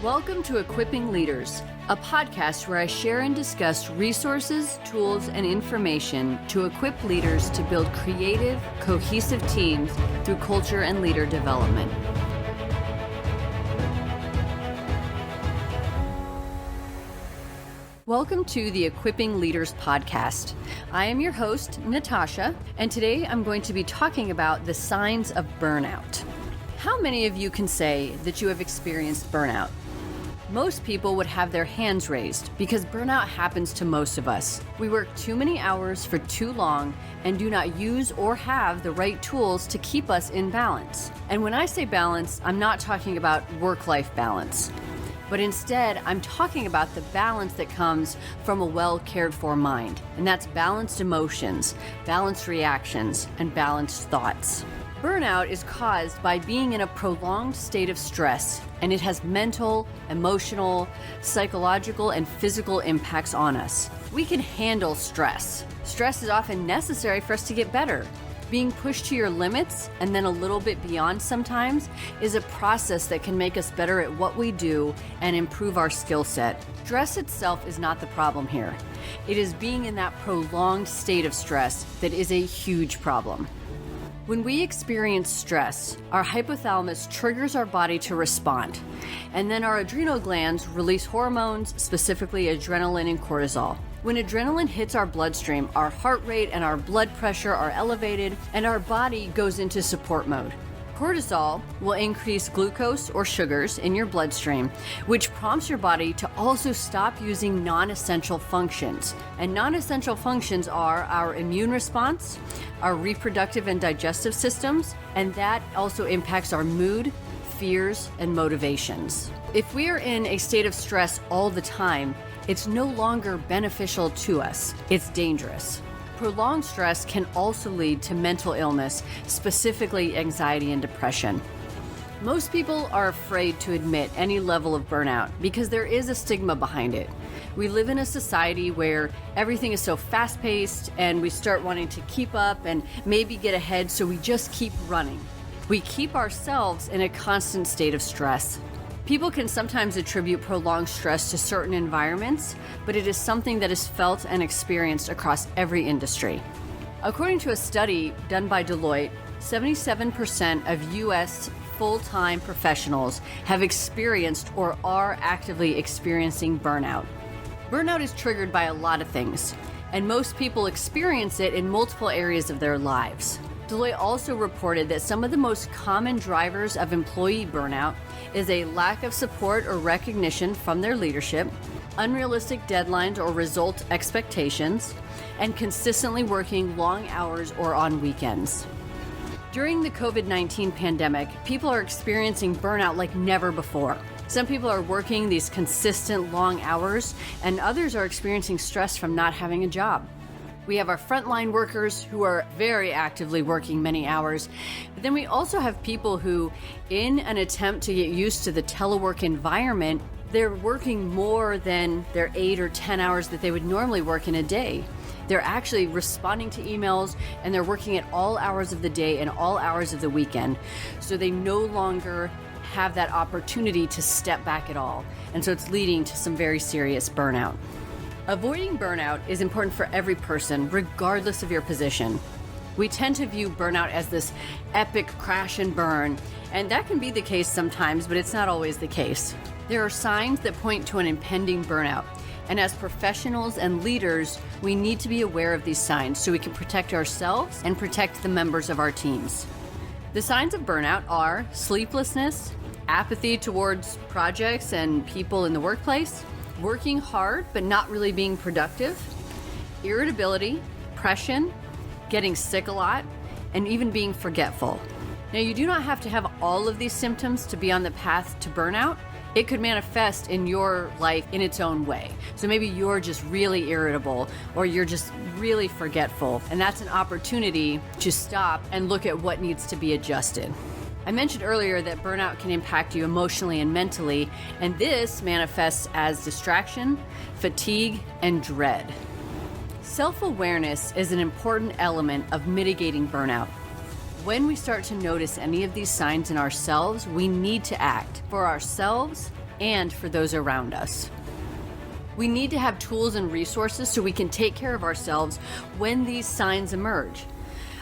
Welcome to Equipping Leaders, a podcast where I share and discuss resources, tools, and information to equip leaders to build creative, cohesive teams through culture and leader development. Welcome to the Equipping Leaders podcast. I am your host, Natasha, and today I'm going to be talking about the signs of burnout. How many of you can say that you have experienced burnout? Most people would have their hands raised because burnout happens to most of us. We work too many hours for too long and do not use or have the right tools to keep us in balance. And when I say balance, I'm not talking about work-life balance, but instead I'm talking about the balance that comes from a well-cared-for mind. And that's balanced emotions, balanced reactions, and balanced thoughts. Burnout is caused by being in a prolonged state of stress, and it has mental, emotional, psychological, and physical impacts on us. We can handle stress. Stress is often necessary for us to get better. Being pushed to your limits, and then a little bit beyond sometimes, is a process that can make us better at what we do and improve our skill set. Stress itself is not the problem here. It is being in that prolonged state of stress that is a huge problem. When we experience stress, our hypothalamus triggers our body to respond, and then our adrenal glands release hormones, specifically adrenaline and cortisol. When adrenaline hits our bloodstream, our heart rate and our blood pressure are elevated, and our body goes into support mode. Cortisol will increase glucose or sugars in your bloodstream, which prompts your body to also stop using non-essential functions. And non-essential functions are our immune response, our reproductive and digestive systems, and that also impacts our mood, fears, and motivations. If we are in a state of stress all the time, it's no longer beneficial to us. It's dangerous. Prolonged stress can also lead to mental illness, specifically anxiety and depression. Most people are afraid to admit any level of burnout because there is a stigma behind it. We live in a society where everything is so fast-paced and we start wanting to keep up and maybe get ahead, so we just keep running. We keep ourselves in a constant state of stress. People can sometimes attribute prolonged stress to certain environments, but it is something that is felt and experienced across every industry. According to a study done by Deloitte, 77% of U.S. full-time professionals have experienced or are actively experiencing burnout. Burnout is triggered by a lot of things, and most people experience it in multiple areas of their lives. Deloitte also reported that some of the most common drivers of employee burnout is a lack of support or recognition from their leadership, unrealistic deadlines or result expectations, and consistently working long hours or on weekends. During the COVID-19 pandemic, people are experiencing burnout like never before. Some people are working these consistent long hours, and others are experiencing stress from not having a job. We have our frontline workers who are very actively working many hours. But then we also have people who, in an attempt to get used to the telework environment, they're working more than their 8 or 10 hours that they would normally work in a day. They're actually responding to emails, and they're working at all hours of the day and all hours of the weekend. So they no longer have that opportunity to step back at all. And so it's leading to some very serious burnout. Avoiding burnout is important for every person, regardless of your position. We tend to view burnout as this epic crash and burn, and that can be the case sometimes, but it's not always the case. There are signs that point to an impending burnout, and as professionals and leaders, we need to be aware of these signs so we can protect ourselves and protect the members of our teams. The signs of burnout are sleeplessness, apathy towards projects and people in the workplace, working hard but not really being productive, irritability, depression, getting sick a lot, and even being forgetful. Now, you do not have to have all of these symptoms to be on the path to burnout. It could manifest in your life in its own way. So maybe you're just really irritable or you're just really forgetful, and that's an opportunity to stop and look at what needs to be adjusted. I mentioned earlier that burnout can impact you emotionally and mentally, and this manifests as distraction, fatigue, and dread. Self-awareness is an important element of mitigating burnout. When we start to notice any of these signs in ourselves, we need to act for ourselves, and for those around us. We need to have tools and resources so we can take care of ourselves when these signs emerge.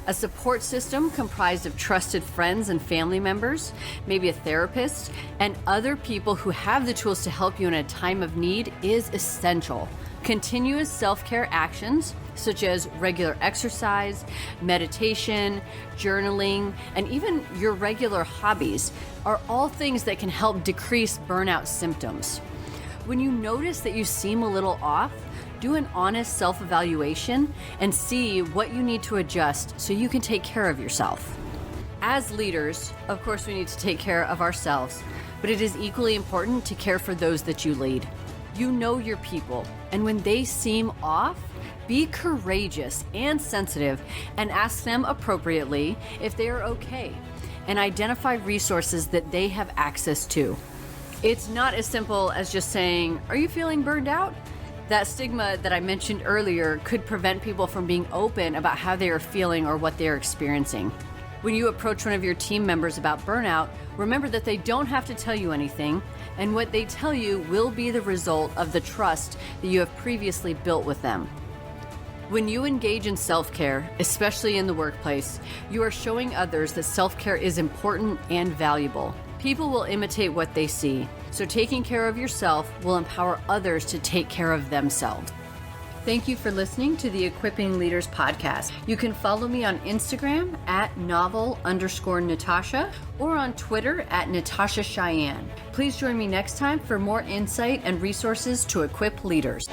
A support system comprised of trusted friends and family members, maybe a therapist, and other people who have the tools to help you in a time of need is essential. Continuous self-care actions, such as regular exercise, meditation, journaling, and even your regular hobbies, are all things that can help decrease burnout symptoms. When you notice that you seem a little off, do an honest self-evaluation and see what you need to adjust so you can take care of yourself. As leaders, of course, we need to take care of ourselves, but it is equally important to care for those that you lead. You know your people, and when they seem off, be courageous and sensitive and ask them appropriately if they are okay, and identify resources that they have access to. It's not as simple as just saying, "Are you feeling burned out?" That stigma that I mentioned earlier could prevent people from being open about how they are feeling or what they are experiencing. When you approach one of your team members about burnout, remember that they don't have to tell you anything, and what they tell you will be the result of the trust that you have previously built with them. When you engage in self-care, especially in the workplace, you are showing others that self-care is important and valuable. People will imitate what they see, so taking care of yourself will empower others to take care of themselves. Thank you for listening to the Equipping Leaders podcast. You can follow me on Instagram at novel_Natasha or on Twitter at Natasha Cheyenne. Please join me next time for more insight and resources to equip leaders.